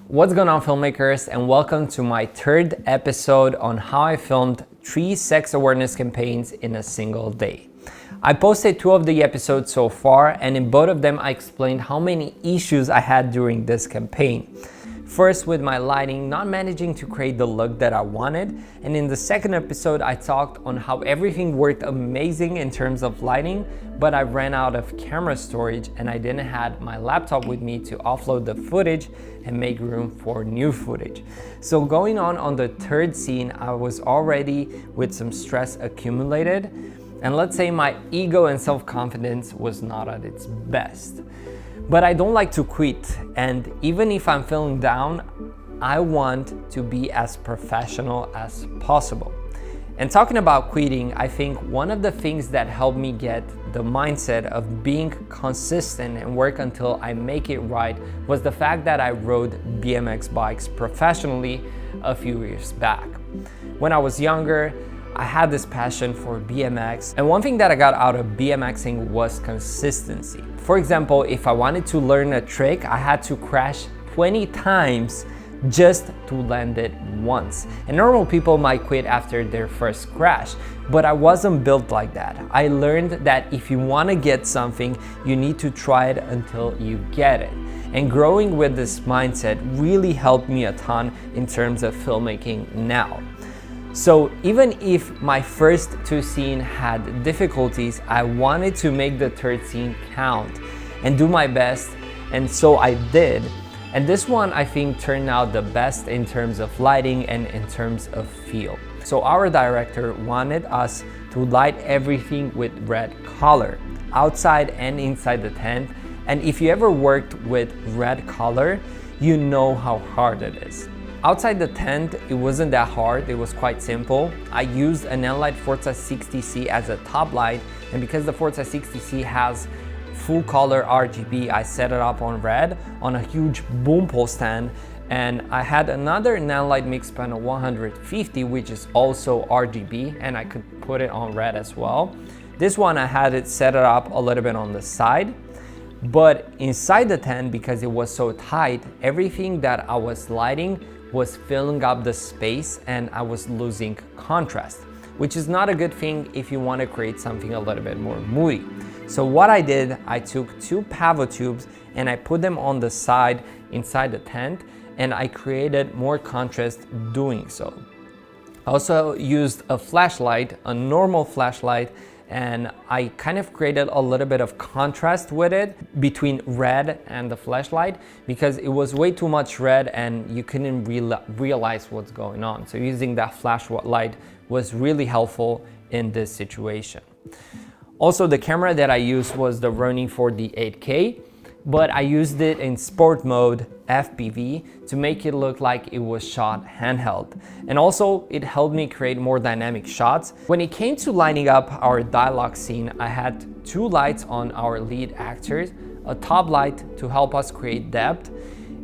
What's going on, filmmakers, and welcome to my third episode on how I filmed 3 sex awareness campaigns in a single day. I posted 2 of the episodes so far, and in both of them I explained how many issues I had during this campaign. First, with my lighting not managing to create the look that I wanted, and in the second episode I talked on how everything worked amazing in terms of lighting, but I ran out of camera storage and I didn't have my laptop with me to offload the footage and make room for new footage. So going on the third scene, I was already with some stress accumulated, and let's say my ego and self-confidence was not at its best. But I don't like to quit, and even if I'm feeling down, I want to be as professional as possible. And talking about quitting, I think one of the things that helped me get the mindset of being consistent and work until I make it right was the fact that I rode BMX bikes professionally a few years back. When I was younger, I had this passion for BMX, and one thing that I got out of BMXing was consistency. For example, if I wanted to learn a trick, I had to crash 20 times just to land it once. And normal people might quit after their first crash, but I wasn't built like that. I learned that if you want to get something, you need to try it until you get it. And growing with this mindset really helped me a ton in terms of filmmaking now. So even if my first 2 scenes had difficulties, I wanted to make the third scene count and do my best, and so I did. And this one I think turned out the best in terms of lighting and in terms of feel. So our director wanted us to light everything with red color, outside and inside the tent. And if you ever worked with red color, you know how hard it is. Outside the tent, it wasn't that hard, it was quite simple. I used an Nlight Forza 60C as a top light, and because the Forza 60C has full color RGB, I set it up on red on a huge boom pole stand, and I had another Nlight mix panel 150, which is also RGB, and I could put it on red as well. This one I had it set it up a little bit on the side, but inside the tent, because it was so tight, everything that I was lighting was filling up the space and I was losing contrast, which is not a good thing if you want to create something a little bit more moody. So what I did, I took 2 pavo tubes and I put them on the side inside the tent, and I created more contrast doing so. I also used a flashlight, a normal flashlight, and I kind of created a little bit of contrast with it between red and the flashlight, because it was way too much red and you couldn't realize what's going on. So using that flashlight was really helpful in this situation. Also, the camera that I used was the Ronin for the 8K, but I used it in sport mode FPV to make it look like it was shot handheld. And also it helped me create more dynamic shots. When it came to lining up our dialogue scene, I had 2 lights on our lead actors, a top light to help us create depth.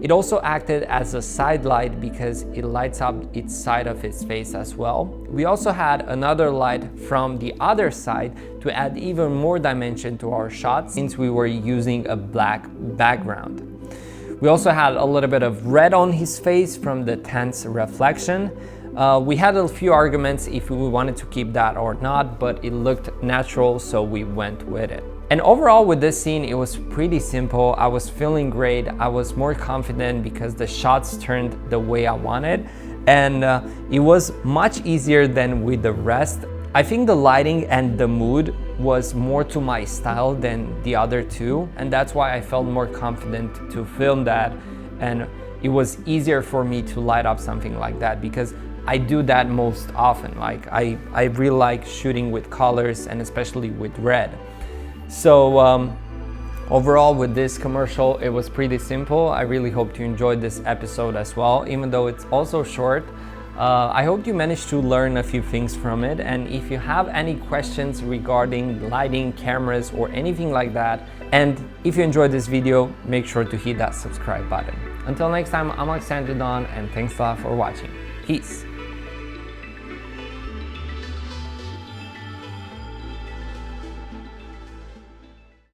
It also acted as a side light because it lights up each side of his face as well. We also had another light from the other side to add even more dimension to our shots, since we were using a black background. We also had a little bit of red on his face from the tent's reflection. We had a few arguments if we wanted to keep that or not, but it looked natural, so we went with it. And overall with this scene, it was pretty simple. I was feeling great. I was more confident because the shots turned the way I wanted, and it was much easier than with the rest. I think the lighting and the mood was more to my style than the other 2, and that's why I felt more confident to film that, and it was easier for me to light up something like that because I do that most often. Like I really like shooting with colors, and especially with red. So overall with this commercial, it was pretty simple. I really hope you enjoyed this episode as well, even though it's also short. I hope you managed to learn a few things from it, and if you have any questions regarding lighting, cameras, or anything like that, and if you enjoyed this video, make sure to hit that subscribe button. Until next time, I'm Alexandru, and thanks a lot for watching. Peace.